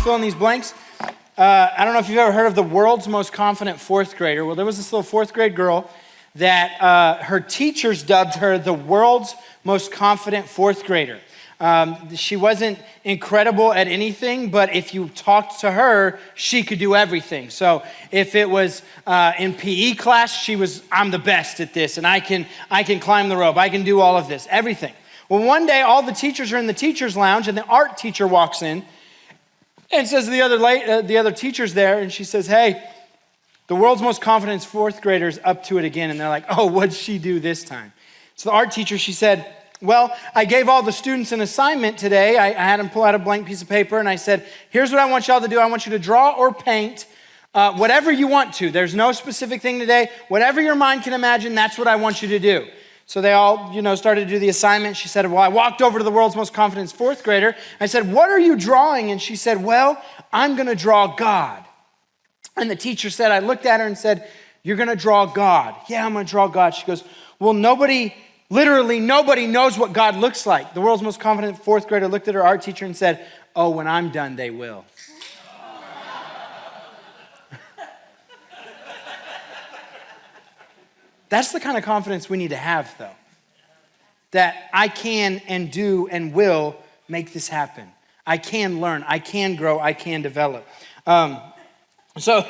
fill in these blanks. I don't know if you've ever heard of the world's most confident fourth grader. Well, there was this little fourth grade girl that her teachers dubbed her the world's most confident fourth grader. She wasn't incredible at anything, but if you talked to her, she could do everything. So if it was in PE class, she was, I'm the best at this, and I can climb the rope, I can do all of this, everything. Well, one day, all the teachers are in the teacher's lounge, and the art teacher walks in and says to the other teachers there, and she says, hey, the world's most confident fourth grader's up to it again. And they're like, oh, what'd she do this time? So the art teacher, she said, well, I gave all the students an assignment today. I had them pull out a blank piece of paper, and I said, here's what I want y'all to do. I want you to draw or paint whatever you want to. There's no specific thing today. Whatever your mind can imagine, that's what I want you to do. So they all, started to do the assignment. She said, well, I walked over to the world's most confident fourth grader. I said, what are you drawing? And she said, well, I'm going to draw God. And the teacher said, I looked at her and said, you're going to draw God. Yeah, I'm going to draw God. She goes, well, literally nobody knows what God looks like. The world's most confident fourth grader looked at her art teacher and said, oh, when I'm done, they will. That's the kind of confidence we need to have, though. That I can and do and will make this happen. I can learn, I can grow, I can develop. So,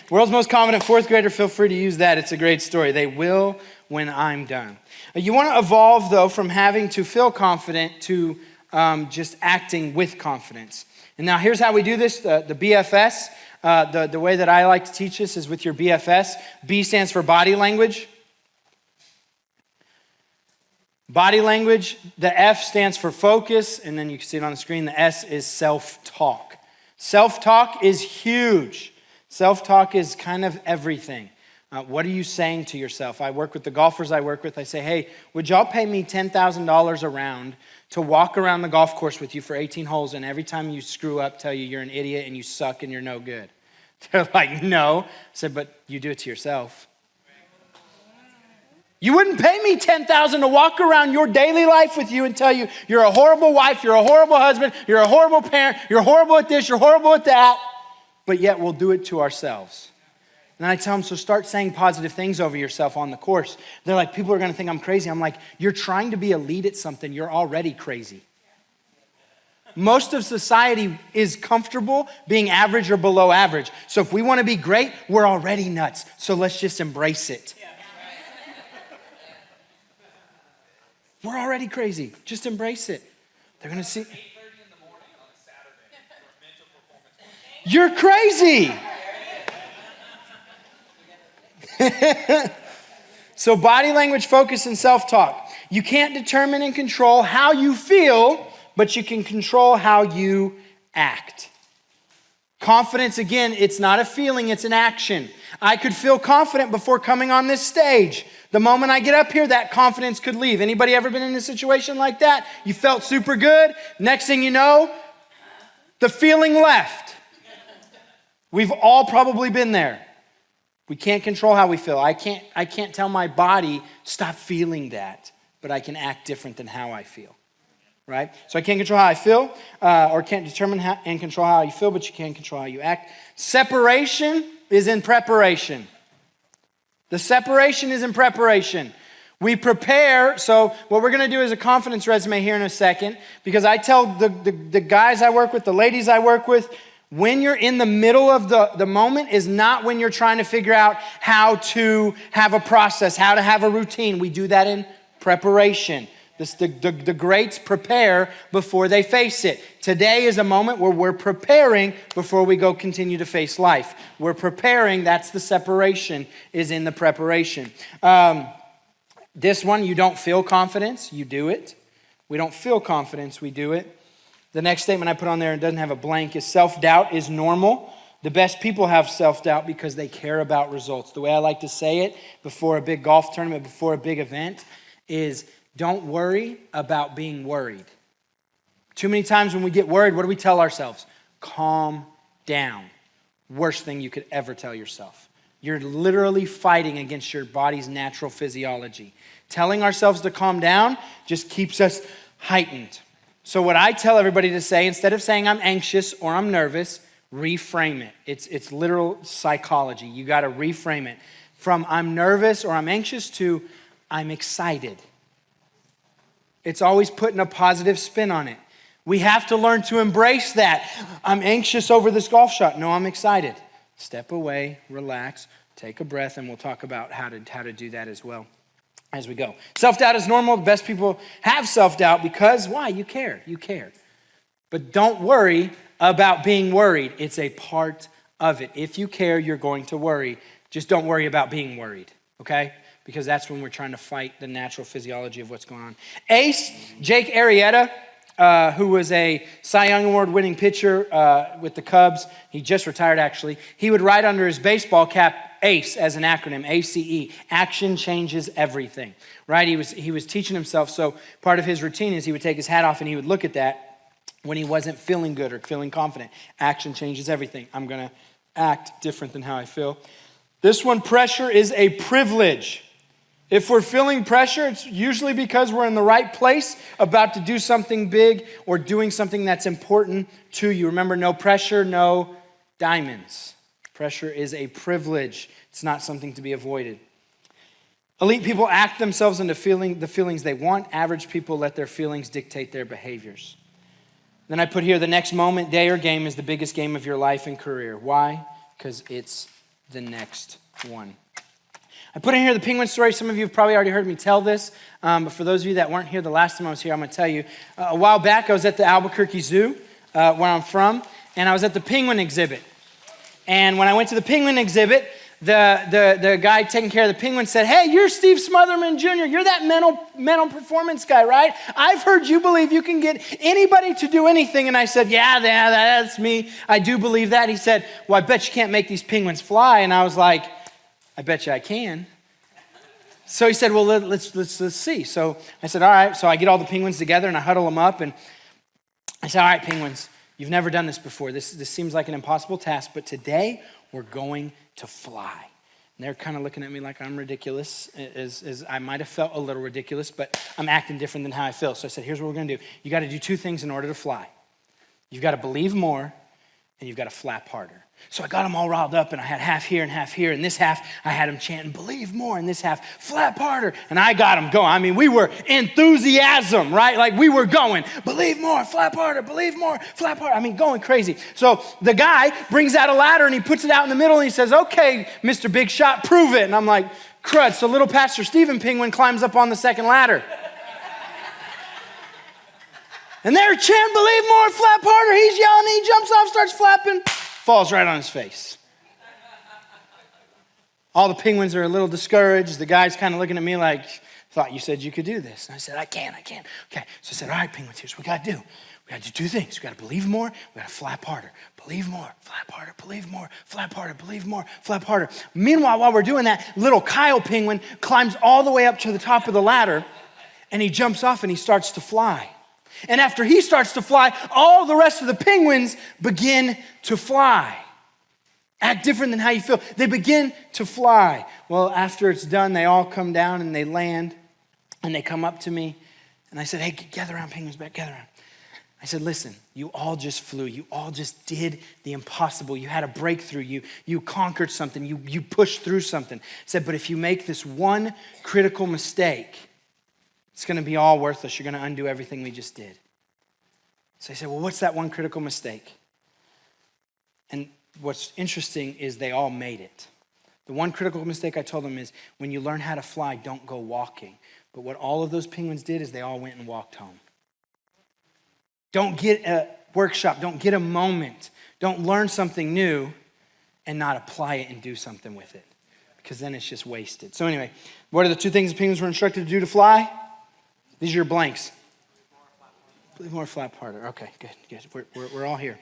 world's most confident fourth grader, feel free to use that. It's a great story. They will when I'm done. You want to evolve, though, from having to feel confident to just acting with confidence. And now here's how we do this, the BFS. The way that I like to teach this is with your BFS. B stands for body language. Body language. The F stands for focus. And then you can see it on the screen. The S is self-talk. Self-talk is huge. Self-talk is kind of everything. What are you saying to yourself? I work with the golfers I work with. I say, hey, would y'all pay me $10,000 a round to walk around the golf course with you for 18 holes, and every time you screw up, tell you you're an idiot and you suck and you're no good? They're like, no. I said, but you do it to yourself. You wouldn't pay me $10,000 to walk around your daily life with you and tell you you're a horrible wife, you're a horrible husband, you're a horrible parent, you're horrible at this, you're horrible at that, but yet we'll do it to ourselves. And I tell them, so start saying positive things over yourself on the course. They're like, people are going to think I'm crazy. I'm like, you're trying to be elite at something. You're already crazy. Most of society is comfortable being average or below average. So if we want to be great, we're already nuts. So let's just embrace it. We're already crazy. Just embrace it. They're going to see. 8:30 in the morning on a Saturday for mental performance. You're crazy. So body language, focus, and self-talk. You can't determine and control how you feel, but you can control how you act. Confidence, again, it's not a feeling, it's an action. I could feel confident before coming on this stage. The moment I get up here, that confidence could leave. Anybody ever been in a situation like that? You felt super good. Next thing you know, the feeling left. We've all probably been there. We can't control how we feel. I can't tell my body, stop feeling that, but I can act different than how I feel, right? So I can't control how I feel, or can't determine and control how you feel, but you can control how you act. Separation is in preparation. The separation is in preparation. We prepare, so what we're gonna do is a confidence resume here in a second, because I tell the guys I work with, the ladies I work with, when you're in the middle of the moment is not when you're trying to figure out how to have a process, how to have a routine. We do that in preparation. The greats prepare before they face it. Today is a moment where we're preparing before we go continue to face life. We're preparing, that's the separation, is in the preparation. This one, you don't feel confidence, you do it. We don't feel confidence, we do it. The next statement I put on there, and doesn't have a blank, is self-doubt is normal. The best people have self-doubt because they care about results. The way I like to say it before a big golf tournament, before a big event, is don't worry about being worried. Too many times when we get worried, what do we tell ourselves? Calm down. Worst thing you could ever tell yourself. You're literally fighting against your body's natural physiology. Telling ourselves to calm down just keeps us heightened. So what I tell everybody to say, instead of saying I'm anxious or I'm nervous, reframe it. It's literal psychology. You got to reframe it from I'm nervous or I'm anxious to I'm excited. It's always putting a positive spin on it. We have to learn to embrace that. I'm anxious over this golf shot. No, I'm excited. Step away, relax, take a breath, and we'll talk about how to do that as well as we go. Self-doubt is normal. The best people have self-doubt because, why? You care. You care. But don't worry about being worried. It's a part of it. If you care, you're going to worry. Just don't worry about being worried, okay? Because that's when we're trying to fight the natural physiology of what's going on. Ace, Jake Arrieta, who was a Cy Young Award winning pitcher with the Cubs. He just retired, actually. He would write under his baseball cap ACE as an acronym, ACE. Action changes everything, right? He was teaching himself, so part of his routine is he would take his hat off and he would look at that when he wasn't feeling good or feeling confident. Action changes everything. I'm going to act different than how I feel. This one, pressure is a privilege. If we're feeling pressure, it's usually because we're in the right place, about to do something big or doing something that's important to you. Remember, no pressure, no diamonds. Pressure is a privilege. It's not something to be avoided. Elite people act themselves into feeling the feelings they want. Average people let their feelings dictate their behaviors. Then I put here, the next moment, day, or game is the biggest game of your life and career. Why? Because it's the next one. I put in here the penguin story. Some of you have probably already heard me tell this, but for those of you that weren't here the last time I was here, I'm going to tell you. A while back, I was at the Albuquerque Zoo, where I'm from, and I was at the penguin exhibit. And when I went to the penguin exhibit, the guy taking care of the penguins said, "Hey, you're Steve Smothermon Jr. You're that mental performance guy, right? I've heard you believe you can get anybody to do anything." And I said, yeah, that's me. I do believe that. He said, "Well, I bet you can't make these penguins fly." And I was like, "I bet you I can." So he said, "Well, let's see." So I said, "All right." So I get all the penguins together and I huddle them up and I said, "All right, penguins, you've never done this before. This seems like an impossible task, but today we're going to fly." And they're kind of looking at me like I'm ridiculous, as I might have felt a little ridiculous, but I'm acting different than how I feel. So I said, "Here's what we're going to do. You got to do two things in order to fly. You've got to believe more and you've got to flap harder." So I got them all riled up, and I had half here and half here. And this half, I had them chanting, "Believe more." And this half, "Flap harder." And I got them going. I mean, we were enthusiasm, right? Like we were going, "Believe more, flap harder, believe more, flap harder." I mean, going crazy. So the guy brings out a ladder, and he puts it out in the middle, and he says, "Okay, Mr. Big Shot, prove it." And I'm like, crud. So little Pastor Stephen Penguin climbs up on the second ladder. And they're chanting, "Believe more, flap harder." He's yelling, he jumps off, starts flapping. Falls right on his face. All the penguins are a little discouraged. The guy's kind of looking at me like, "Thought you said you could do this." And I said, I can. Okay. So I said, "All right, penguins, here's what we got to do. We got to do two things. We got to believe more. We got to flap harder. Believe more, flap harder, believe more, flap harder, believe more, flap harder." Meanwhile, while we're doing that, little Kyle penguin climbs all the way up to the top of the ladder, and he jumps off and he starts to fly. And after he starts to fly, all the rest of the penguins begin to fly. Act different than how you feel. They begin to fly. Well, after it's done, they all come down and they land and they come up to me. And I said, "Hey, gather around, penguins, back, gather around." I said, "Listen, you all just flew. You all just did the impossible. You had a breakthrough. You conquered something. You pushed through something." I said, "But if you make this one critical mistake, it's going to be all worthless. You're going to undo everything we just did." So I said, "Well, what's that one critical mistake?" And what's interesting is they all made it. The one critical mistake I told them is, when you learn how to fly, don't go walking. But what all of those penguins did is they all went and walked home. Don't get a workshop. Don't get a moment. Don't learn something new and not apply it and do something with it, because then it's just wasted. So anyway, what are the two things the penguins were instructed to do to fly? These are your blanks. Believe more, flap harder. Okay, good. We're all here.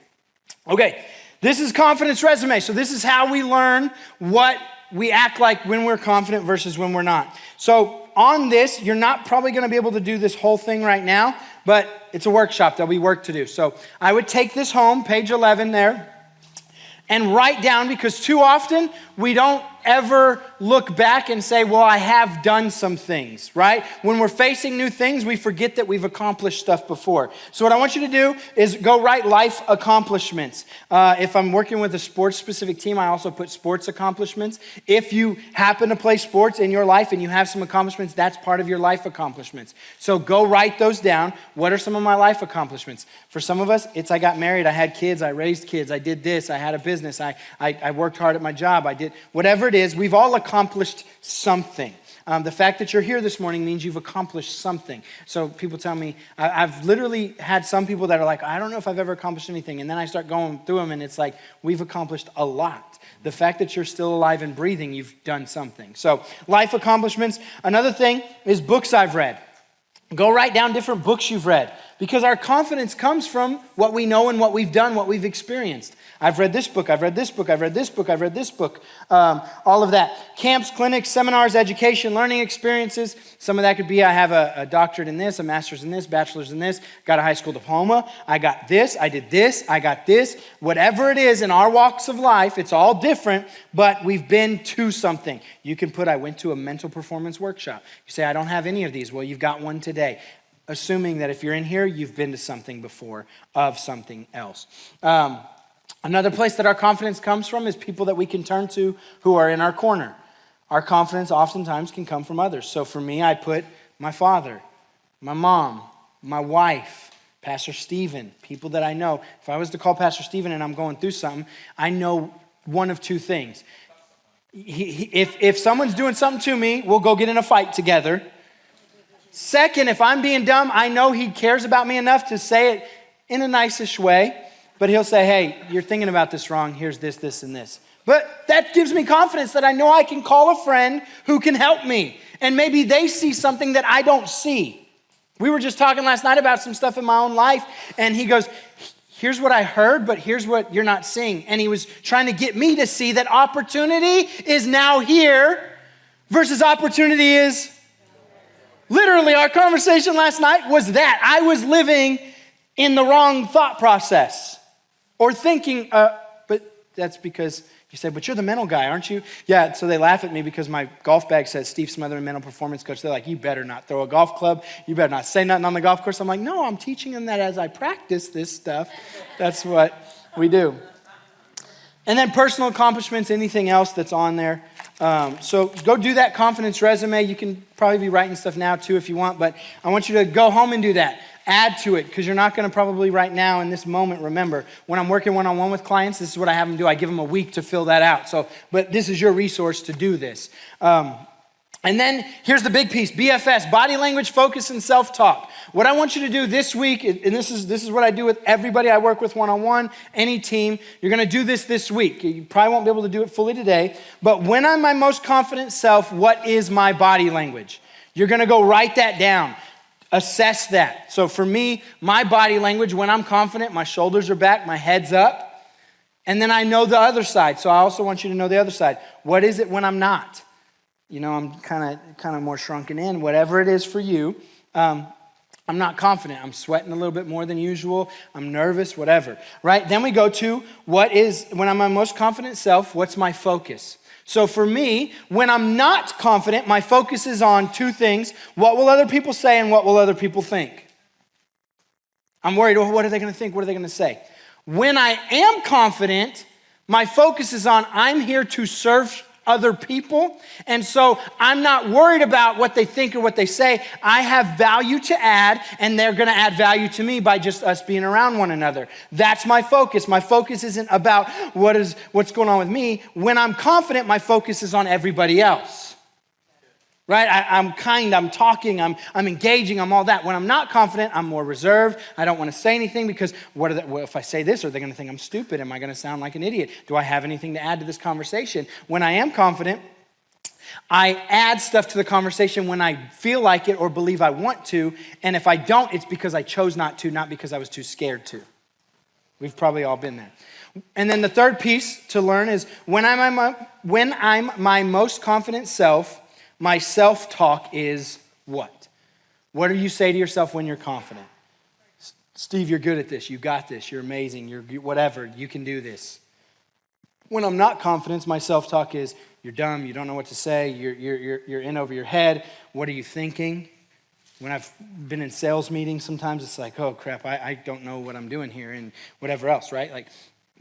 Okay, this is confidence resume. So this is how we learn what we act like when we're confident versus when we're not. So on this, you're not probably going to be able to do this whole thing right now, but it's a workshop. There'll be work to do. So I would take this home, page 11 there, and write down, because too often we don't ever look back and say, well, I have done some things, right? When we're facing new things, we forget that we've accomplished stuff before. So what I want you to do is go write life accomplishments. If I'm working with a sports-specific team, I also put sports accomplishments. If you happen to play sports in your life and you have some accomplishments, that's part of your life accomplishments. So go write those down. What are some of my life accomplishments? For some of us, it's I got married, I had kids, I raised kids, I did this, I had a business, I worked hard at my job, I did whatever it is. We've all accomplished something. The fact that you're here this morning means you've accomplished something. So people tell me, I've literally had some people that are like, I don't know if I've ever accomplished anything. And then I start going through them and it's like, we've accomplished a lot. The fact that you're still alive and breathing, you've done something. So life accomplishments. Another thing is books I've read. Go write down different books you've read because our confidence comes from what we know and what we've done, what we've experienced. I've read this book, I've read this book, I've read this book, I've read this book, all of that. Camps, clinics, seminars, education, learning experiences. Some of that could be I have a doctorate in this, a master's in this, bachelor's in this, got a high school diploma, I got this, I did this, I got this. Whatever it is in our walks of life, it's all different, but we've been to something. You can put, I went to a mental performance workshop. You say, I don't have any of these. Well, you've got one today. Assuming that if you're in here, you've been to something before of something else. Another place that our confidence comes from is people that we can turn to who are in our corner. Our confidence oftentimes can come from others. So for me, I put my father, my mom, my wife, Pastor Stephen, people that I know. If I was to call Pastor Stephen and I'm going through something, I know one of two things. If someone's doing something to me, we'll go get in a fight together. Second, if I'm being dumb, I know he cares about me enough to say it in a nice-ish way. But he'll say, hey, you're thinking about this wrong. Here's this, this, and this. But that gives me confidence that I know I can call a friend who can help me. And maybe they see something that I don't see. We were just talking last night about some stuff in my own life. And he goes, here's what I heard, but here's what you're not seeing. And he was trying to get me to see that opportunity is now here versus opportunity is literally our conversation last night was that. I was living in the wrong thought process. Or thinking, but that's because you say, but you're the mental guy, aren't you? Yeah, so they laugh at me because my golf bag says Steve Smothermon, mental performance coach. They're like, you better not throw a golf club. You better not say nothing on the golf course. I'm like, no, I'm teaching them that as I practice this stuff. That's what we do. And then personal accomplishments, anything else that's on there. So go do that confidence resume. You can probably be writing stuff now too if you want, but I want you to go home and do that. Add to it because you're not going to probably right now in this moment remember. When I'm working one-on-one with clients, this is what I have them do. I give them a week to fill that out. But this is your resource to do this. And then here's the big piece, BFS, body language, focus, and self-talk. What I want you to do this week, and this is what I do with everybody I work with one-on-one, any team. You're going to do this week. You probably won't be able to do it fully today. But when I'm my most confident self, what is my body language? You're going to go write that down. Assess that. So for me, my body language, when I'm confident, my shoulders are back, my head's up. And then I know the other side. So I also want you to know the other side. What is it when I'm not? You know, I'm kind of more shrunken in, whatever it is for you. I'm not confident. I'm sweating a little bit more than usual. I'm nervous, whatever, right? Then we go to what is, when I'm my most confident self, what's my focus? So for me, when I'm not confident, my focus is on two things. What will other people say and what will other people think? I'm worried, well, what are they going to think? What are they going to say? When I am confident, my focus is on I'm here to serve other people. And so I'm not worried about what they think or what they say. I have value to add, and they're going to add value to me by just us being around one another. That's my focus. My focus isn't about what's going on with me. When I'm confident, my focus is on everybody else. Right? I'm kind, I'm talking, I'm engaging, I'm all that. When I'm not confident, I'm more reserved. I don't want to say anything because if I say this, are they going to think I'm stupid? Am I going to sound like an idiot? Do I have anything to add to this conversation? When I am confident, I add stuff to the conversation when I feel like it or believe I want to. And if I don't, it's because I chose not to, not because I was too scared to. We've probably all been there. And then the third piece to learn is when I'm my most confident self, my self-talk is what? What do you say to yourself when you're confident? Steve, you're good at this. You got this. You're amazing. You're whatever. You can do this. When I'm not confident, my self-talk is, you're dumb, you don't know what to say, you're in over your head. What are you thinking? When I've been in sales meetings, sometimes it's like, oh crap, I don't know what I'm doing here and whatever else, right? Like,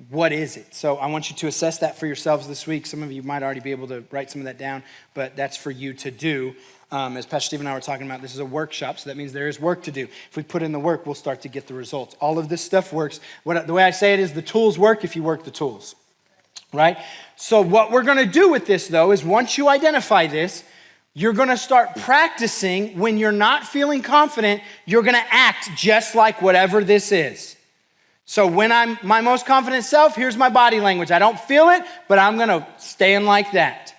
what is it? So I want you to assess that for yourselves this week. Some of you might already be able to write some of that down, but that's for you to do. As Pastor Steve and I were talking about, this is a workshop, so that means there is work to do. If we put in the work, we'll start to get the results. All of this stuff works. The way I say it is the tools work if you work the tools, right? So what we're going to do with this, though, is once you identify this, you're going to start practicing when you're not feeling confident, you're going to act just like whatever this is. So when I'm my most confident self, here's my body language. I don't feel it, but I'm going to stand like that.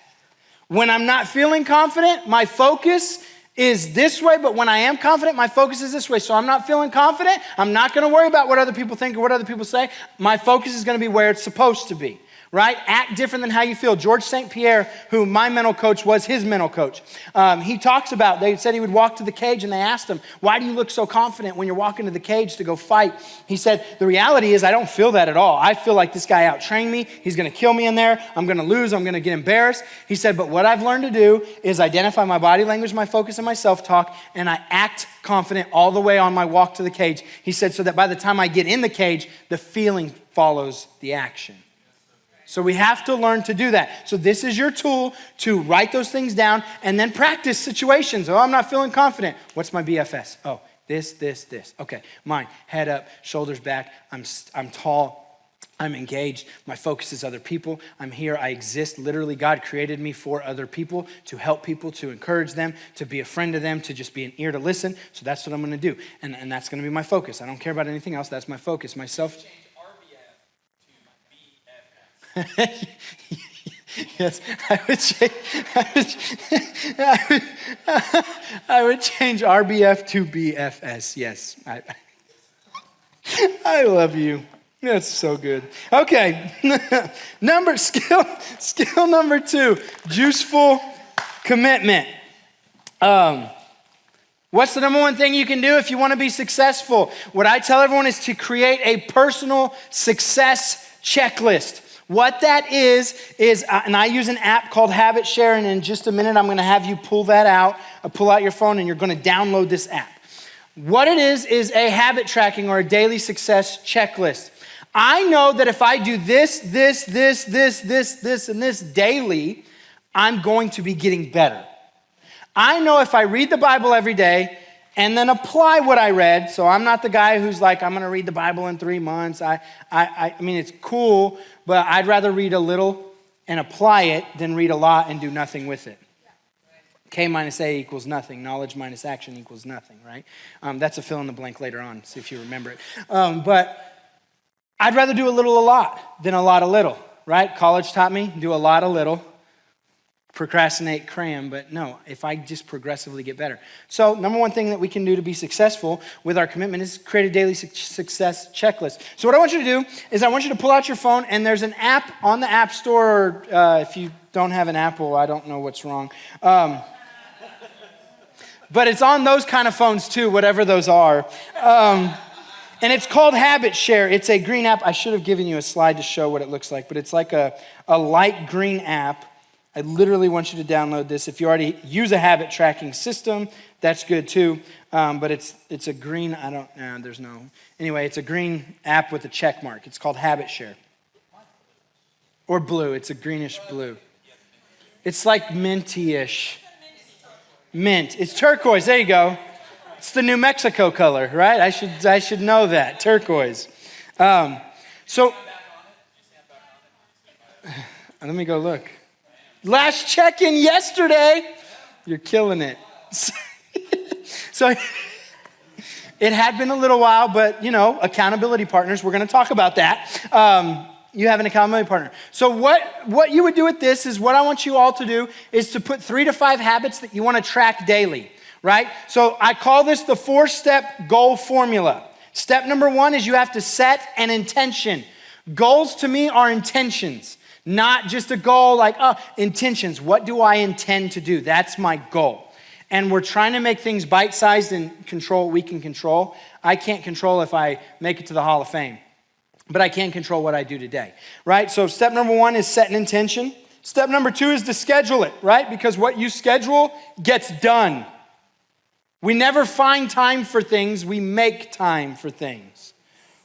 When I'm not feeling confident, my focus is this way, but when I am confident, my focus is this way. So I'm not feeling confident. I'm not going to worry about what other people think or what other people say. My focus is going to be where it's supposed to be. Right? Act different than how you feel. George St. Pierre, who my mental coach was his mental coach, he talks about, they said he would walk to the cage and they asked him, why do you look so confident when you're walking to the cage to go fight? He said, the reality is I don't feel that at all. I feel like this guy out-trained me. He's going to kill me in there. I'm going to lose. I'm going to get embarrassed. He said, but what I've learned to do is identify my body language, my focus, and my self-talk, and I act confident all the way on my walk to the cage. He said, so that by the time I get in the cage, the feeling follows the action. So we have to learn to do that. So this is your tool to write those things down and then practice situations. Oh, I'm not feeling confident. What's my BFS? Oh, this. Okay, mine. Head up, shoulders back. I'm tall. I'm engaged. My focus is other people. I'm here. I exist. Literally, God created me for other people, to help people, to encourage them, to be a friend to them, to just be an ear to listen. So that's what I'm going to do. And that's going to be my focus. I don't care about anything else. That's my focus. Myself. Yes, I would change RBF to BFS. Yes, I love you. That's so good. Okay, skill number 2, juiceful commitment. What's the number one thing you can do if you want to be successful? What I tell everyone is to create a personal success checklist. What that is, and I use an app called Habit Share, and in just a minute, I'm going to have you pull that out, pull out your phone, and you're going to download this app. What it is a habit tracking or a daily success checklist. I know that if I do this, and this daily, I'm going to be getting better. I know if I read the Bible every day, and then apply what I read. So I'm not the guy who's like, I'm going to read the Bible in 3 months. I mean, it's cool, but I'd rather read a little and apply it than read a lot and do nothing with it. K minus A equals nothing. Knowledge minus action equals nothing, right? That's a fill in the blank later on, see if you remember it. But I'd rather do a little a lot than a lot a little, right? College taught me, do a lot a little. Procrastinate, cram, but no, if I just progressively get better. So number one thing that we can do to be successful with our commitment is create a daily success checklist. So what I want you to do is I want you to pull out your phone, and there's an app on the App Store, or if you don't have an Apple, I don't know what's wrong. But it's on those kind of phones too, whatever those are. And it's called Habit Share. It's a green app. I should have given you a slide to show what it looks like, but it's like a light green app. I literally want you to download this. If you already use a habit tracking system, that's good too. But it's a green, anyway, it's a green app with a check mark. It's called Habit Share. Or blue, it's a greenish blue. It's like minty-ish. Mint, it's turquoise, there you go. It's the New Mexico color, right? I should know that, turquoise. So, let me go look. Last check-in yesterday. You're killing it. So it had been a little while, but accountability partners, we're going to talk about that. You have an accountability partner. So what you would do with this is what I want you all to do is to put 3 to 5 habits that you want to track daily, right? So I call this the 4-step goal formula. Step number 1 is you have to set an intention. Goals to me are intentions. Not just a goal like, intentions. What do I intend to do? That's my goal. And we're trying to make things bite-sized and control what we can control. I can't control if I make it to the Hall of Fame, but I can control what I do today, right? So step number 1 is set an intention. Step number 2 is to schedule it, right? Because what you schedule gets done. We never find time for things, we make time for things.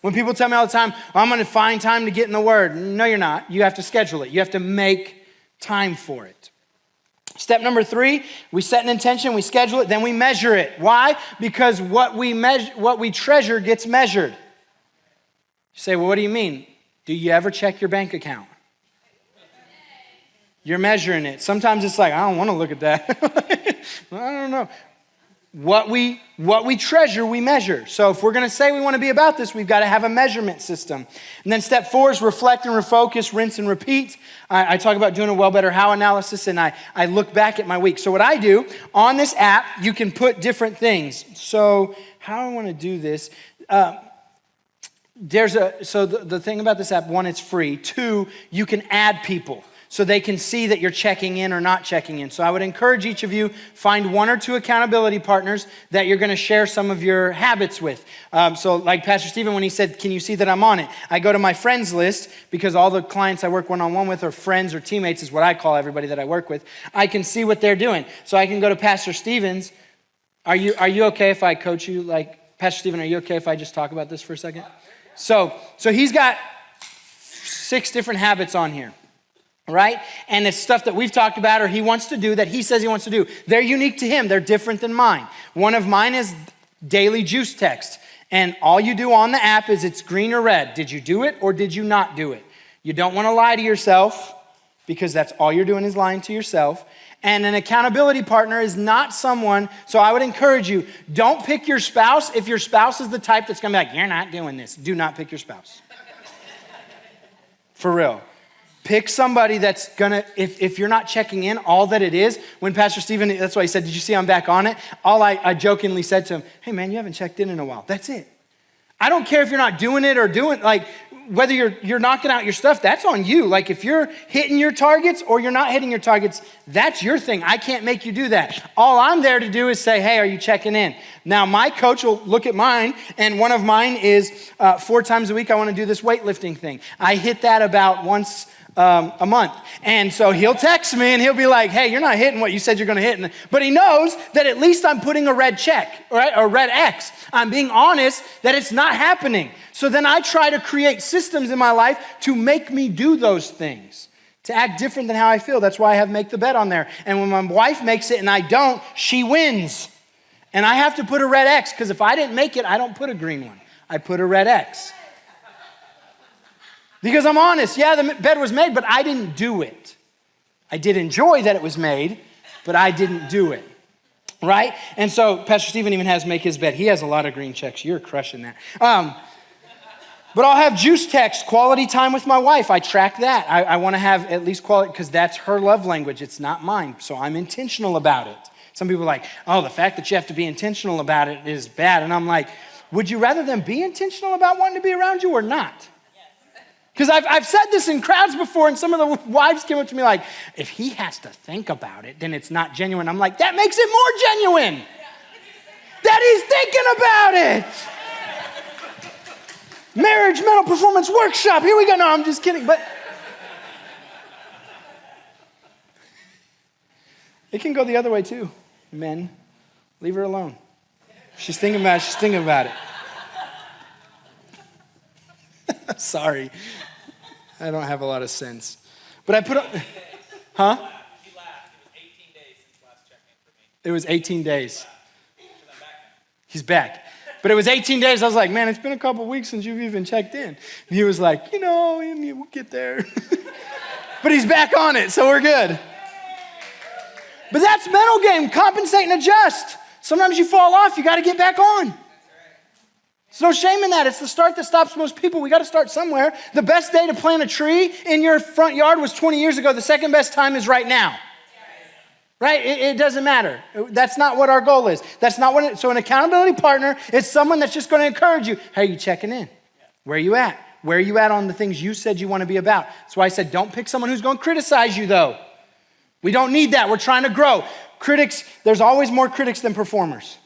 When people tell me all the time, I'm going to find time to get in the Word. No, you're not. You have to schedule it. You have to make time for it. Step number 3, we set an intention, we schedule it, then we measure it. Why? Because what we treasure gets measured. You say, well, what do you mean? Do you ever check your bank account? You're measuring it. Sometimes it's like, I don't want to look at that. I don't know. What we treasure, we measure. So if we're going to say we want to be about this, we've got to have a measurement system. And then step 4 is reflect and refocus, rinse and repeat. I talk about doing a well, better, how analysis, and I look back at my week. So what I do, on this app, you can put different things. So how do I want to do this? The thing about this app, 1, it's free. 2, you can add people so they can see that you're checking in or not checking in. So I would encourage each of you, find 1 or 2 accountability partners that you're going to share some of your habits with. So like Pastor Stephen, when he said, can you see that I'm on it? I go to my friends list because all the clients I work one-on-one with are friends or teammates is what I call everybody that I work with. I can see what they're doing. So I can go to Pastor Stephen's. Are you okay if I coach you? Like, Pastor Stephen, are you okay if I just talk about this for a second? So he's got 6 different habits on here, right? And it's stuff that we've talked about or he wants to do that he says he wants to do. They're unique to him. They're different than mine. One of mine is daily juice text. And all you do on the app is it's green or red. Did you do it or did you not do it? You don't want to lie to yourself because that's all you're doing is lying to yourself. And an accountability partner is not someone, so I would encourage you, don't pick your spouse. If your spouse is the type that's going to be like, you're not doing this, do not pick your spouse. For real. Pick somebody that's going to, if you're not checking in, all that it is, when Pastor Stephen, that's why he said, did you see I'm back on it? All I jokingly said to him, hey man, you haven't checked in a while. That's it. I don't care if you're not doing it or doing, like, whether you're knocking out your stuff, that's on you. Like if you're hitting your targets or you're not hitting your targets, that's your thing. I can't make you do that. All I'm there to do is say, hey, are you checking in? Now my coach will look at mine, and one of mine is 4 times a week I want to do this weightlifting thing. I hit that about once a month. And so he'll text me and he'll be like, hey, you're not hitting what you said you're going to hit. But he knows that at least I'm putting a red check, right? Or red X. I'm being honest that it's not happening. So then I try to create systems in my life to make me do those things, to act different than how I feel. That's why I have make the bet on there. And when my wife makes it and I don't, she wins. And I have to put a red X because if I didn't make it, I don't put a green one. I put a red X. Because I'm honest, yeah, the bed was made, but I didn't do it. I did enjoy that it was made, but I didn't do it, right? And so Pastor Stephen even has make his bed. He has a lot of green checks. You're crushing that. But I'll have juice text, quality time with my wife. I track that. I want to have at least quality, because that's her love language. It's not mine, so I'm intentional about it. Some people are like, oh, the fact that you have to be intentional about it is bad. And I'm like, would you rather them be intentional about wanting to be around you or not? Because I've said this in crowds before, and some of the wives came up to me like, if he has to think about it, then it's not genuine. I'm like, that makes it more genuine. That he's thinking about it. Marriage mental performance workshop. Here we go. No, I'm just kidding. But it can go the other way too. Men, leave her alone. She's thinking about it. She's thinking about it. Sorry. I don't have a lot of sense. But I put on, huh? He laughed. It was 18 days since last check-in for me. It was 18 days. He's back. But it was 18 days. I was like, man, it's been a couple weeks since you've even checked in. And he was like, we'll get there. But he's back on it, so we're good. But that's mental game. Compensate and adjust. Sometimes you fall off. You got to get back on. There's no shame in that. It's the start that stops most people. We got to start somewhere. The best day to plant a tree in your front yard was 20 years ago. The second best time is right now. Right? It doesn't matter. That's not what our goal is. That's not what so an accountability partner is someone that's just going to encourage you. Hey, you checking in? Where are you at? Where are you at on the things you said you want to be about? That's why I said don't pick someone who's going to criticize you, though. We don't need that. We're trying to grow. Critics, there's always more critics than performers.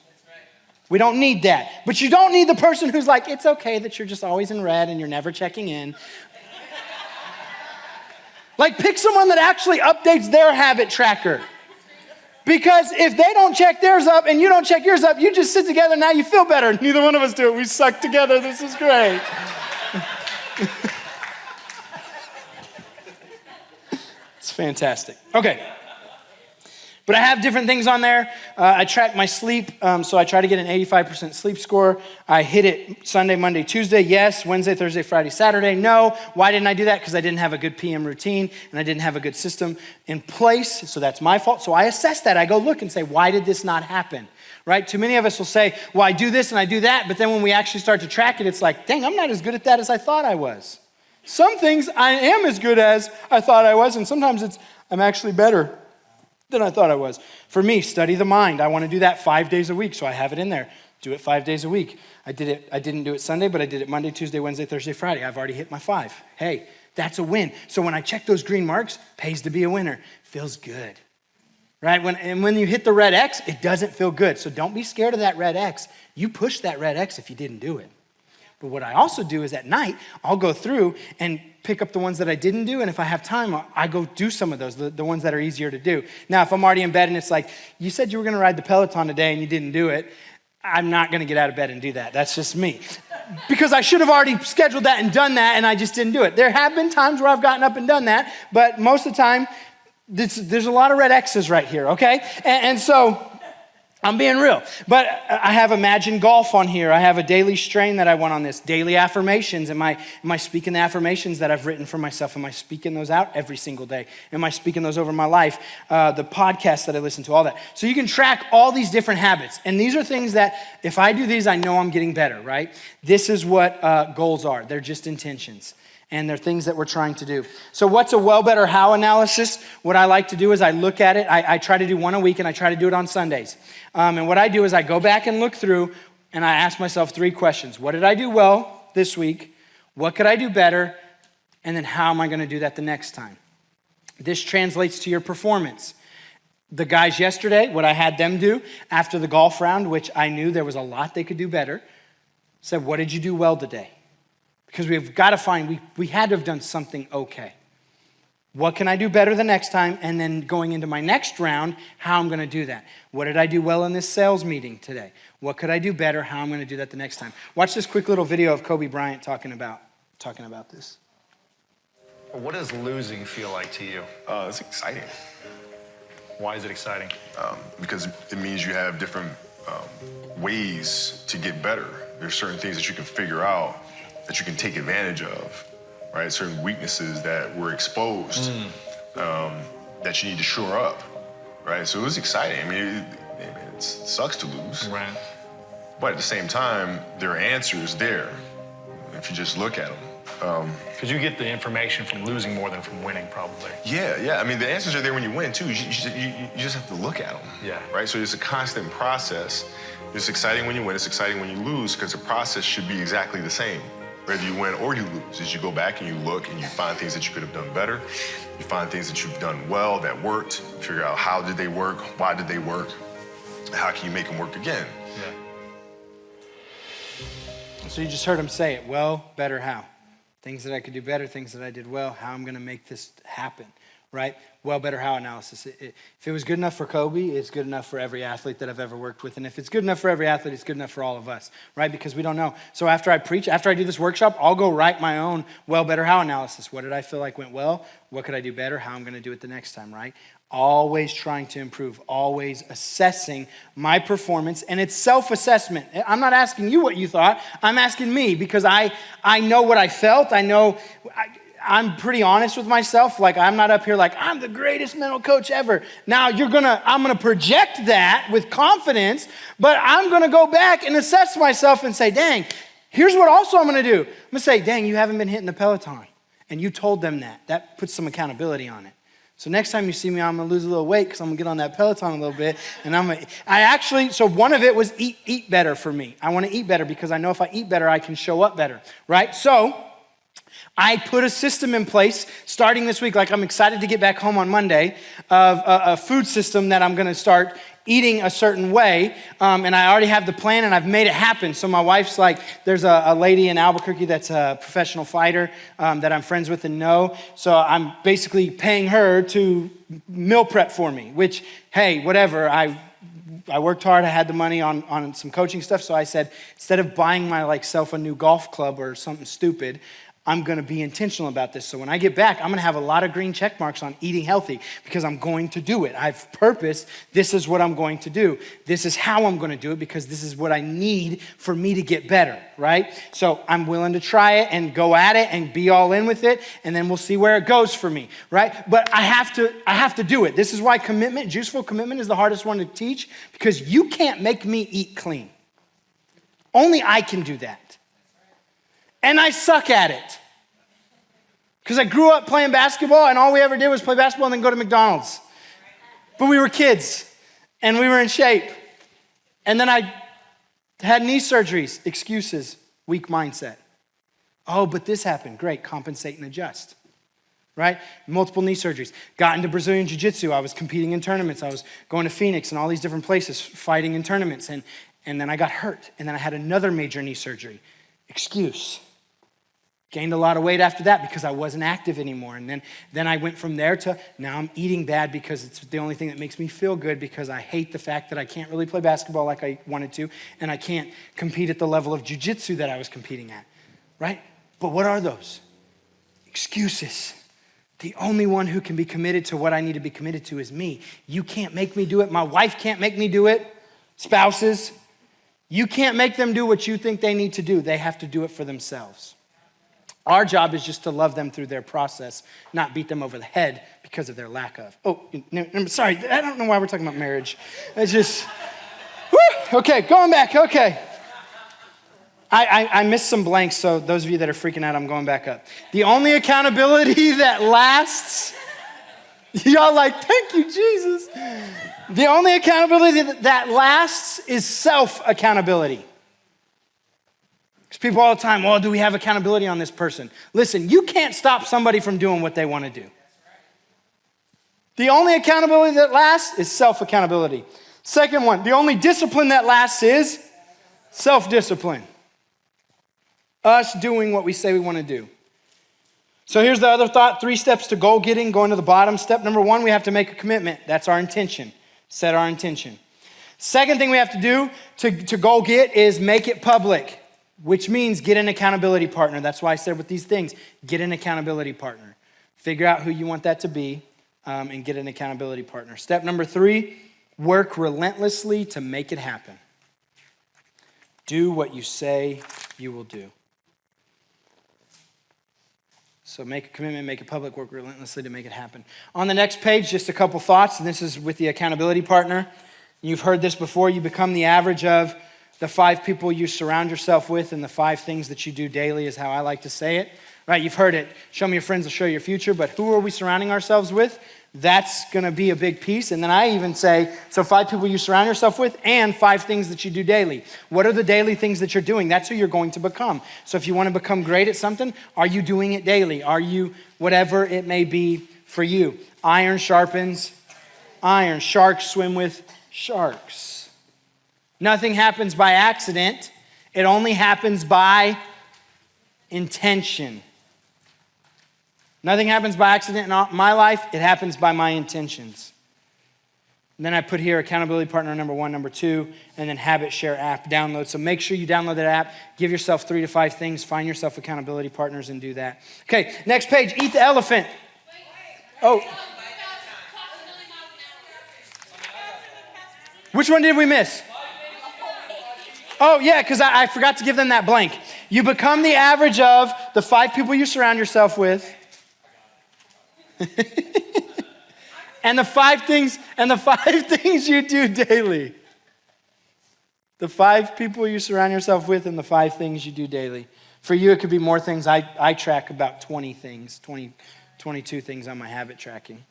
We don't need that. But you don't need the person who's like, it's okay that you're just always in red and you're never checking in. Like pick someone that actually updates their habit tracker. Because if they don't check theirs up and you don't check yours up, you just sit together, now you feel better. Neither one of us do it. We suck together. This is great. It's fantastic. Okay. But I have different things on there. I track my sleep, so I try to get an 85% sleep score. I hit it Sunday, Monday, Tuesday, yes. Wednesday, Thursday, Friday, Saturday, no. Why didn't I do that? Because I didn't have a good PM routine, and I didn't have a good system in place, so that's my fault. So I assess that. I go look and say, why did this not happen? Right? Too many of us will say, well, I do this and I do that, but then when we actually start to track it, it's like, dang, I'm not as good at that as I thought I was. Some things I am as good as I thought I was, and sometimes I'm actually better than I thought I was. For me, study the mind. I want to do that 5 days a week, so I have it in there. Do it 5 days a week. I didn't do it Sunday, but I did it Monday, Tuesday, Wednesday, Thursday, Friday. I've already hit my 5. Hey, that's a win. So when I check those green marks, pays to be a winner. Feels good, right? When you hit the red X, it doesn't feel good. So don't be scared of that red X. You push that red X if you didn't do it. But what I also do is at night, I'll go through and pick up the ones that I didn't do, and if I have time, I go do some of those, the ones that are easier to do. Now, if I'm already in bed and it's like, you said you were gonna ride the Peloton today and you didn't do it, I'm not gonna get out of bed and do that. That's just me. Because I should have already scheduled that and done that, and I just didn't do it. There have been times where I've gotten up and done that, but most of the time, there's a lot of red X's right here, okay? And so, I'm being real, but I have Imagine Golf on here. I have a daily strain that I want on this. Daily affirmations. Am I speaking the affirmations that I've written for myself? Am I speaking those out every single day? Am I speaking those over my life? The podcasts that I listen to, all that. So you can track all these different habits. And these are things that if I do these, I know I'm getting better, right? This is what goals are. They're just intentions. And they're things that we're trying to do. So what's a well, better, how analysis? What I like to do is I look at it. I try to do one a week, and I try to do it on Sundays. And what I do is I go back and look through, and I ask myself 3 questions. What did I do well this week? What could I do better? And then how am I going to do that the next time? This translates to your performance. The guys yesterday, what I had them do after the golf round, which I knew there was a lot they could do better, said, what did you do well today? Because we've got to find, we had to have done something okay. What can I do better the next time? And then going into my next round, how I'm going to do that. What did I do well in this sales meeting today? What could I do better? How I'm going to do that the next time. Watch this quick little video of Kobe Bryant talking about this. What does losing feel like to you? It's exciting. Why is it exciting? Because it means you have different ways to get better. There's certain things that you can figure out that you can take advantage of, right? Certain weaknesses that were exposed that you need to shore up, right? So it was exciting. I mean, it sucks to lose. Right. But at the same time, there are answers there if you just look at them. Because you get the information from losing more than from winning, probably. Yeah. I mean, the answers are there when you win, too. You just have to look at them. Yeah. Right? So it's a constant process. It's exciting when you win. It's exciting when you lose because the process should be exactly the same, whether you win or you lose. As you go back and you look and you find things that you could have done better. You find things that you've done well that worked. Figure out how did they work? Why did they work? How can you make them work again? Yeah. So you just heard him say it. Well, better, how? Things that I could do better, things that I did well, how I'm going to make this happen, right? Well, better, how analysis. If it was good enough for Kobe, it's good enough for every athlete that I've ever worked with. And if it's good enough for every athlete, it's good enough for all of us, right? Because we don't know. So after I preach, after I do this workshop, I'll go write my own well, better, how analysis. What did I feel like went well? What could I do better? How I'm going to do it the next time, right? Always trying to improve, always assessing my performance, and it's self-assessment. I'm not asking you what you thought. I'm asking me because I know what I felt. I know I'm pretty honest with myself. Like I'm not up here like I'm the greatest mental coach ever. Now I'm gonna project that with confidence, but I'm gonna go back and assess myself and say, dang, here's what also I'm gonna do. I'm gonna say, dang, you haven't been hitting the Peloton, and you told them that. That puts some accountability on it. So next time you see me, I'm gonna lose a little weight because I'm gonna get on that Peloton a little bit. And so one of it was eat better for me. I wanna eat better because I know if I eat better, I can show up better, right? So I put a system in place starting this week, like I'm excited to get back home on Monday, of a food system that I'm gonna start eating a certain way, and I already have the plan and I've made it happen. So my wife's like, there's a lady in Albuquerque that's a professional fighter that I'm friends with and know. So I'm basically paying her to meal prep for me, which, hey, whatever. I worked hard. I had the money on some coaching stuff. So I said, instead of buying myself a new golf club or something stupid, I'm going to be intentional about this. So when I get back, I'm going to have a lot of green check marks on eating healthy because I'm going to do it. I've purposed, this is what I'm going to do. This is how I'm going to do it because this is what I need for me to get better, right? So I'm willing to try it and go at it and be all in with it, and then we'll see where it goes for me, right? But I have to do it. This is why commitment, juiceful commitment, is the hardest one to teach because you can't make me eat clean. Only I can do that. And I suck at it. Because I grew up playing basketball and all we ever did was play basketball and then go to McDonald's. But we were kids and we were in shape. And then I had knee surgeries, excuses, weak mindset. Oh, but this happened. Great, compensate and adjust. Right? Multiple knee surgeries. Got into Brazilian Jiu-Jitsu. I was competing in tournaments. I was going to Phoenix and all these different places, fighting in tournaments. And then I got hurt. And then I had another major knee surgery. Excuse. Gained a lot of weight after that because I wasn't active anymore. And then I went from there to now I'm eating bad because it's the only thing that makes me feel good because I hate the fact that I can't really play basketball like I wanted to and I can't compete at the level of jiu-jitsu that I was competing at, right? But what are those? Excuses. The only one who can be committed to what I need to be committed to is me. You can't make me do it. My wife can't make me do it. Spouses, you can't make them do what you think they need to do. They have to do it for themselves. Our job is just to love them through their process, not beat them over the head because of their lack of. Oh, no, sorry, I don't know why we're talking about marriage. It's just, okay, going back, okay. I missed some blanks, so those of you that are freaking out, I'm going back up. The only accountability that lasts, y'all like, thank you, Jesus. The only accountability that lasts is self-accountability. Because people all the time, well, do we have accountability on this person? Listen, you can't stop somebody from doing what they want to do. The only accountability that lasts is self-accountability. Second one, the only discipline that lasts is self-discipline. Us doing what we say we want to do. So here's the other thought, 3 steps to goal getting, going to the bottom. Step number 1, we have to make a commitment. That's our intention. Set our intention. Second thing we have to do to goal get is make it public. Which means get an accountability partner. That's why I said with these things, get an accountability partner. Figure out who you want that to be and get an accountability partner. Step number 3, work relentlessly to make it happen. Do what you say you will do. So make a commitment, make it public, work relentlessly to make it happen. On the next page, just a couple thoughts, and this is with the accountability partner. You've heard this before. You become the average of the 5 people you surround yourself with and the 5 things that you do daily is how I like to say it, right? You've heard it. Show me your friends will show you your future, but who are we surrounding ourselves with? That's going to be a big piece. And then I even say, so 5 people you surround yourself with and 5 things that you do daily. What are the daily things that you're doing? That's who you're going to become. So if you want to become great at something, are you doing it daily? Are you whatever it may be for you? Iron sharpens iron. Sharks swim with sharks. Nothing happens by accident. It only happens by intention. Nothing happens by accident in my life. It happens by my intentions. And then I put here accountability partner number 1, number 2, and then habit share app download. So make sure you download that app. Give yourself 3 to 5 things. Find yourself accountability partners and do that. Okay, next page. Eat the elephant. Oh. Which one did we miss? Oh, yeah, because I forgot to give them that blank. You become the average of the 5 people you surround yourself with. and the 5 things you do daily. The 5 people you surround yourself with and the 5 things you do daily. For you, it could be more things. I track about 20 things, 22 things on my habit tracking.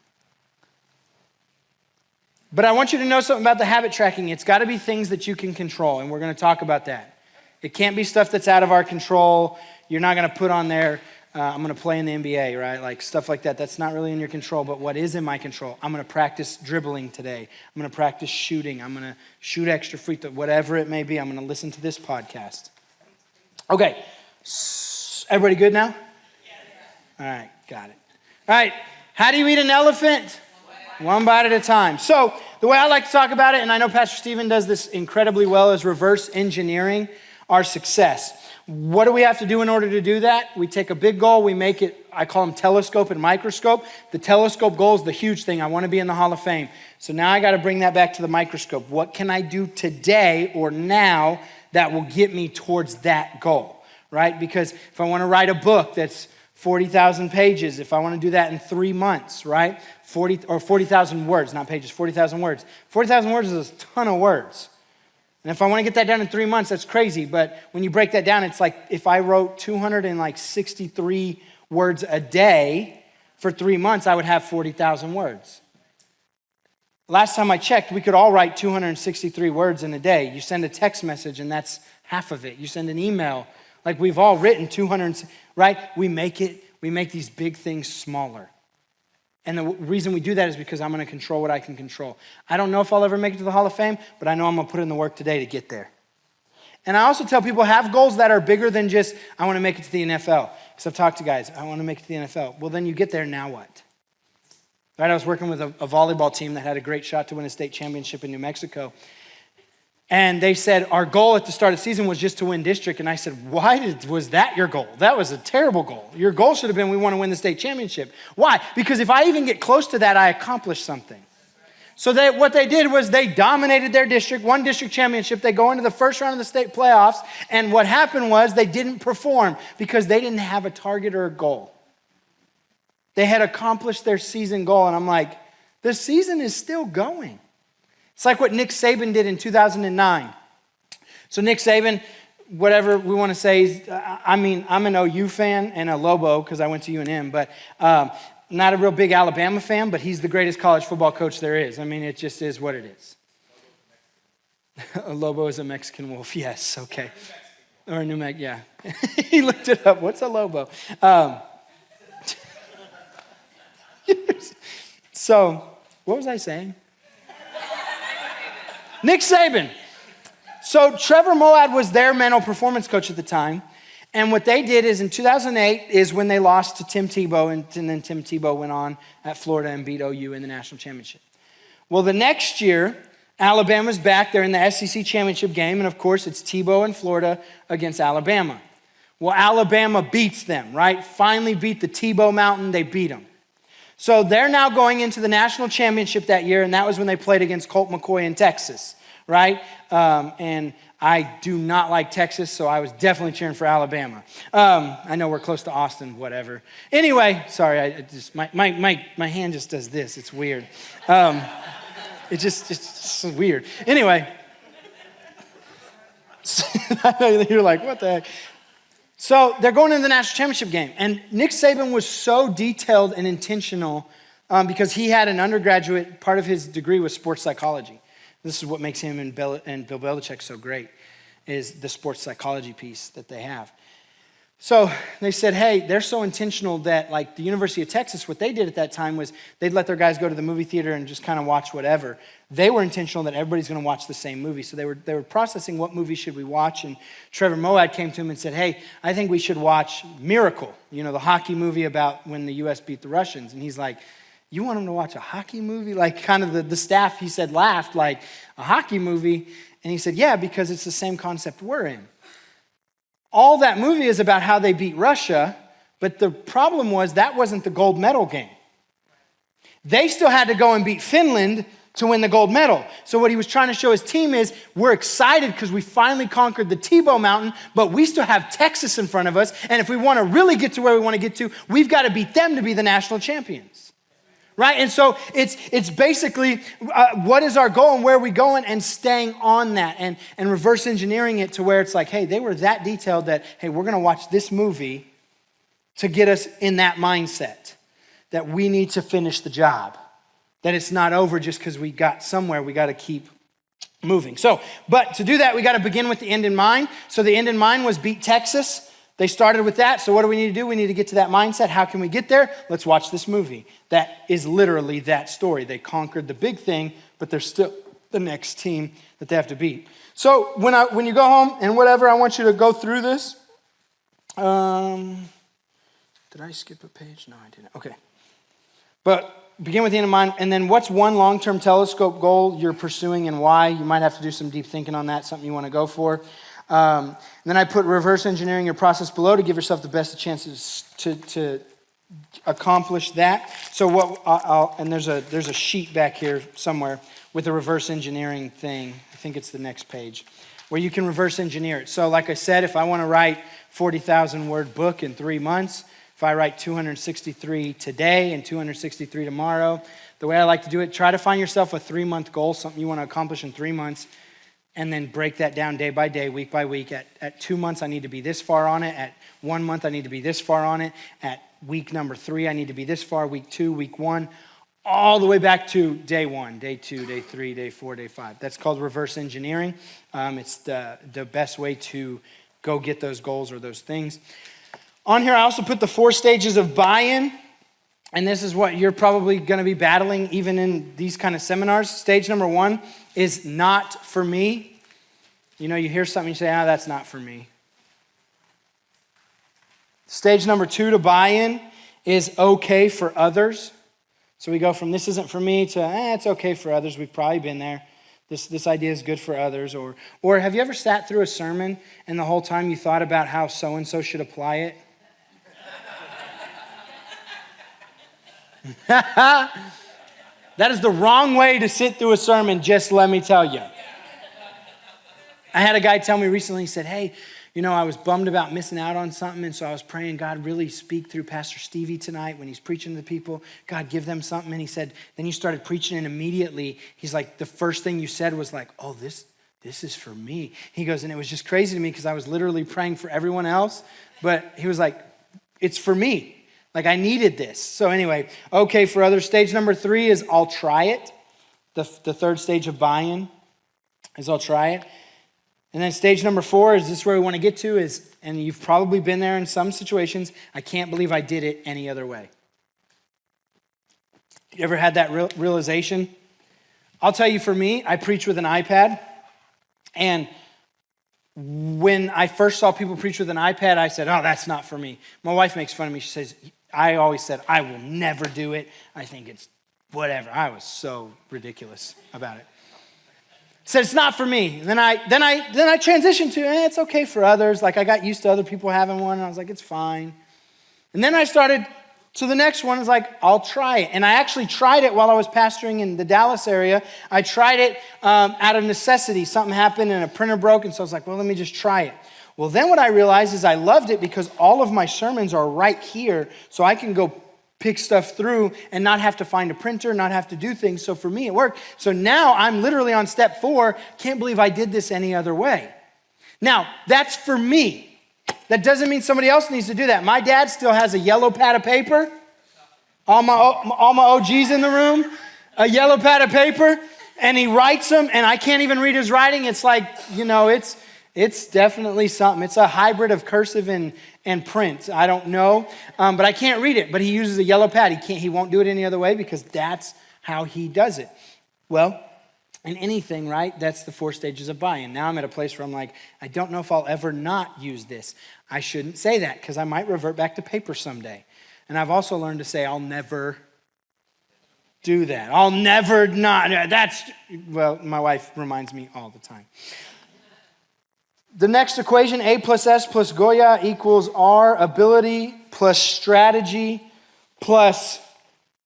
But I want you to know something about the habit tracking. It's got to be things that you can control, and we're going to talk about that. It can't be stuff that's out of our control. You're not going to put on there I'm going to play in the NBA, right? Like stuff like that. That's not really in your control, but what is in my control? I'm going to practice dribbling today. I'm going to practice shooting. I'm going to shoot extra free throw, whatever it may be. I'm going to listen to this podcast. Okay. Everybody good now? All right, got it. All right, how do you eat an elephant? One bite at a time. So the way I like to talk about it, and I know Pastor Stephen does this incredibly well, is reverse engineering our success. What do we have to do in order to do that? We take a big goal, we make it, I call them telescope and microscope. The telescope goal is the huge thing. I want to be in the Hall of Fame. So now I got to bring that back to the microscope. What can I do today or now that will get me towards that goal, right? Because if I want to write a book that's 40,000 pages, if I want to do that in 3 months, right? 40,000 words, not pages, 40,000 words. 40,000 words is a ton of words. And if I want to get that done in 3 months, that's crazy. But when you break that down, it's like if I wrote 263 words a day for 3 months, I would have 40,000 words. Last time I checked, we could all write 263 words in a day. You send a text message and that's half of it. You send an email, like we've all written 200, right? We make these big things smaller. And the reason we do that is because I'm going to control what I can control. I don't know if I'll ever make it to the Hall of Fame, but I know I'm going to put in the work today to get there. And I also tell people, have goals that are bigger than just, I want to make it to the NFL. Because I've talked to guys, I want to make it to the NFL. Well, then you get there, now what? Right, I was working with a volleyball team that had a great shot to win a state championship in New Mexico. And they said, our goal at the start of the season was just to win district. And I said, was that your goal? That was a terrible goal. Your goal should have been, we want to win the state championship. Why? Because if I even get close to that, I accomplished something. So what they did was they dominated their district, won district championship. They go into the first round of the state playoffs. And what happened was they didn't perform because they didn't have a target or a goal. They had accomplished their season goal. And I'm like, the season is still going. It's like what Nick Saban did in 2009. So Nick Saban, whatever we want to say, I'm an OU fan and a Lobo because I went to UNM, but not a real big Alabama fan, but he's the greatest college football coach there is. I mean, it just is what it is. A Lobo is a Mexican wolf, yes, okay. Or a New Mexico, yeah. He looked it up. What's a Lobo? So, what was I saying? Nick Saban. So Trevor Moawad was their mental performance coach at the time. And what they did is in 2008 is when they lost to Tim Tebow, and then Tim Tebow went on at Florida and beat OU in the national championship. Well, the next year, Alabama's back. They're in the SEC championship game. And of course, it's Tebow and Florida against Alabama. Well, Alabama beats them, right? Finally beat the Tebow Mountain. They beat them. So they're now going into the national championship that year, and that was when they played against Colt McCoy in Texas, right? And I do not like Texas, so I was definitely cheering for Alabama. I know we're close to Austin, whatever. Anyway, sorry, my hand just does this. It's weird. It's just weird. Anyway, I know you're like, what the heck? So they're going into the national championship game. And Nick Saban was so detailed and intentional because he had an undergraduate, part of his degree was sports psychology. This is what makes him and Bill Belichick so great, is the sports psychology piece that they have. So they said, hey, they're so intentional that like the University of Texas, what they did at that time was they'd let their guys go to the movie theater and just kind of watch whatever. They were intentional that everybody's going to watch the same movie. So they were processing what movie should we watch. And Trevor Moawad came to him and said, hey, I think we should watch Miracle, the hockey movie about when the U.S. beat the Russians. And he's like, you want him to watch a hockey movie? Like kind of the staff, he said, laughed like a hockey movie. And he said, yeah, because it's the same concept we're in. All that movie is about how they beat Russia, but the problem was that wasn't the gold medal game. They still had to go and beat Finland to win the gold medal. So what he was trying to show his team is we're excited because we finally conquered the Tebow Mountain, but we still have Texas in front of us. And if we want to really get to where we want to get to, we've got to beat them to be the national champions. Right? And so it's basically what is our goal and where are we going and staying on that and reverse engineering it to where it's like, hey, they were that detailed that, hey, we're going to watch this movie to get us in that mindset that we need to finish the job, that it's not over just because we got somewhere, we got to keep moving. So, but to do that, we got to begin with the end in mind. So the end in mind was beat Texas. They started with that, so what do we need to do? We need to get to that mindset. How can we get there? Let's watch this movie. That is literally that story. They conquered the big thing, but they're still the next team that they have to beat. So when you go home and whatever, I want you to go through this. Did I skip a page? No, I didn't. Okay. But begin with the end in mind, and then what's one long-term telescope goal you're pursuing and why? You might have to do some deep thinking on that, something you want to go for. And then I put reverse engineering your process below to give yourself the best chances to accomplish that. So and there's a sheet back here somewhere with a reverse engineering thing. I think it's the next page where you can reverse engineer it. So like I said, if I want to write 40,000 word book in 3 months, if I write 263 today and 263 tomorrow, the way I like to do it, try to find yourself a 3-month goal, something you want to accomplish in 3 months, and then break that down day by day, week by week. At 2 months, I need to be this far on it. At 1 month, I need to be this far on it. At week number 3, I need to be this far. Week 2, week 1, all the way back to day 1, day 2, day 3, day 4, day 5. That's called reverse engineering. It's the best way to go get those goals or those things. On here, I also put the 4 stages of buy-in. And this is what you're probably going to be battling even in these kind of seminars. Stage number 1 is not for me. You know, you hear something, you say, that's not for me. Stage number 2 to buy in is okay for others. So we go from this isn't for me to, it's okay for others. We've probably been there. This idea is good for others. Or have you ever sat through a sermon and the whole time you thought about how so-and-so should apply it? That is the wrong way to sit through a sermon, just let me tell you. I had a guy tell me recently, he said, hey, I was bummed about missing out on something, and so I was praying, God, really speak through Pastor Stevie tonight when he's preaching to the people. God, give them something. And he said, then you started preaching, and immediately, he's like, the first thing you said was like, oh, this is for me. He goes, and it was just crazy to me because I was literally praying for everyone else, but he was like, it's for me. Like, I needed this. So anyway, okay for others. Stage number 3 is I'll try it. The third stage of buy-in is I'll try it. And then stage number 4 is this where we want to get to is, and you've probably been there in some situations, I can't believe I did it any other way. You ever had that realization? I'll tell you, for me, I preach with an iPad. And when I first saw people preach with an iPad, I said, oh, that's not for me. My wife makes fun of me. She says, I always said, I will never do it. I think it's whatever. I was so ridiculous about it. Said it's not for me. And then I transitioned to, it's okay for others. Like, I got used to other people having one, and I was like, it's fine. And then I started to the next one. Is like, I'll try it. And I actually tried it while I was pastoring in the Dallas area. I tried it out of necessity. Something happened and a printer broke, and so I was like, well, let me just try it. Well, then what I realized is I loved it because all of my sermons are right here, so I can go pick stuff through and not have to find a printer, not have to do things. So for me, it worked. So now I'm literally on step 4. Can't believe I did this any other way. Now, that's for me. That doesn't mean somebody else needs to do that. My dad still has a yellow pad of paper. All my OGs in the room, a yellow pad of paper, and he writes them, and I can't even read his writing. It's like, it's definitely something. It's a hybrid of cursive and print. I don't know, but I can't read it. But he uses a yellow pad. He won't do it any other way because that's how he does it. Well, in anything, right, that's the 4 stages of buy-in. Now I'm at a place where I'm like, I don't know if I'll ever not use this. I shouldn't say that because I might revert back to paper someday. And I've also learned to say, I'll never do that. I'll never not. Well, my wife reminds me all the time. The next equation, A plus S plus Goya equals R, ability plus strategy plus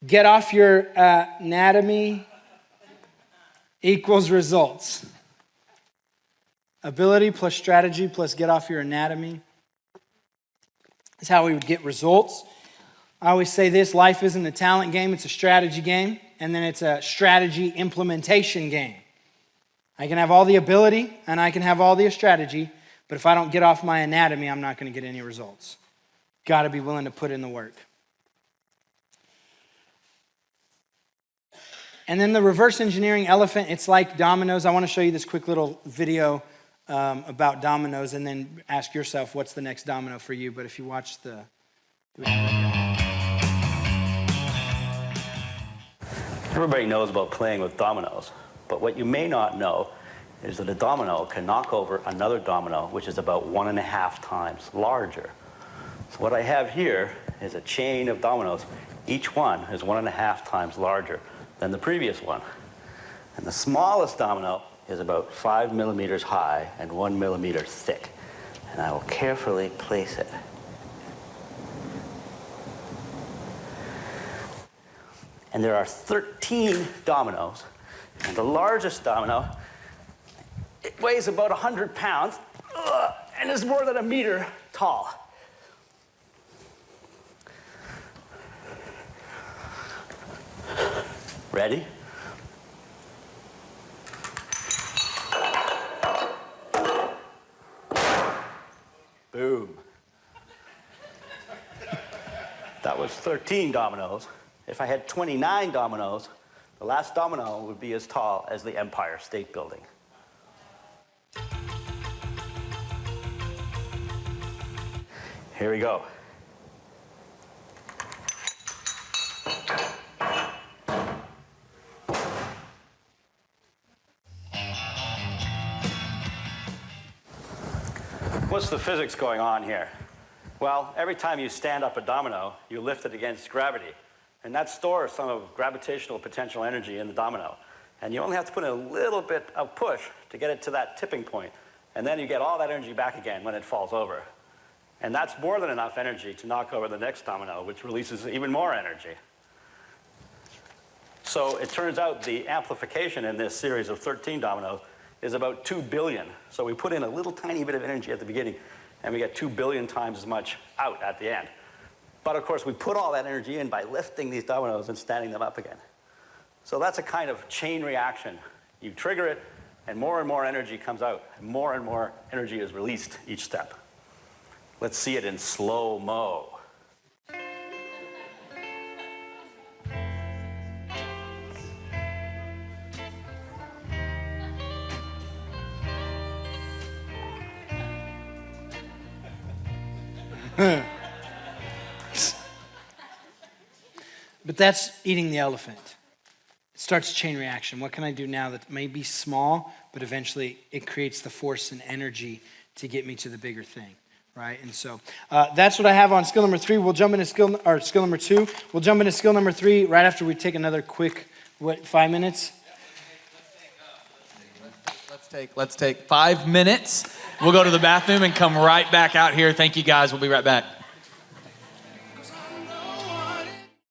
get off your anatomy equals results. Ability plus strategy plus get off your anatomy is how we would get results. I always say this, life isn't a talent game, it's a strategy game, and then it's a strategy implementation game. I can have all the ability and I can have all the strategy, but if I don't get off my anatomy, I'm not going to get any results. Got to be willing to put in the work. And then the reverse engineering elephant, it's like dominoes. I want to show you this quick little video about dominoes, and then ask yourself, what's the next domino for you? But if you watch the... Everybody knows about playing with dominoes, but what you may not know is that a domino can knock over another domino, which is about 1.5 times larger. So what I have here is a chain of dominoes. Each one is 1.5 times larger than the previous one. And the smallest domino is about 5 millimeters high and 1 millimeter thick. And I will carefully place it. And there are 13 dominoes. And the largest domino, it weighs about 100 pounds and is more than 1 meter tall. Ready? Boom. That was 13 dominoes. If I had 29 dominoes, the last domino would be as tall as the Empire State Building. Here we go. What's the physics going on here? Well, every time you stand up a domino, you lift it against gravity. And that stores some of gravitational potential energy in the domino. And you only have to put in a little bit of push to get it to that tipping point. And then you get all that energy back again when it falls over. And that's more than enough energy to knock over the next domino, which releases even more energy. So it turns out the amplification in this series of 13 dominoes is about 2 billion. So we put in a little tiny bit of energy at the beginning, and we get 2 billion times as much out at the end. But of course, we put all that energy in by lifting these dominoes and standing them up again. So that's a kind of chain reaction. You trigger it, and more energy comes out, and more energy is released each step. Let's see it in slow-mo. But that's eating the elephant. It starts a chain reaction. What can I do now that may be small, but eventually it creates the force and energy to get me to the bigger thing, right? And so that's what I have on skill number 3. We'll jump into skill number 2. We'll jump into skill number 3 right after we take another quick, 5 minutes? Let's take 5 minutes. We'll go to the bathroom and come right back out here. Thank you guys. We'll be right back.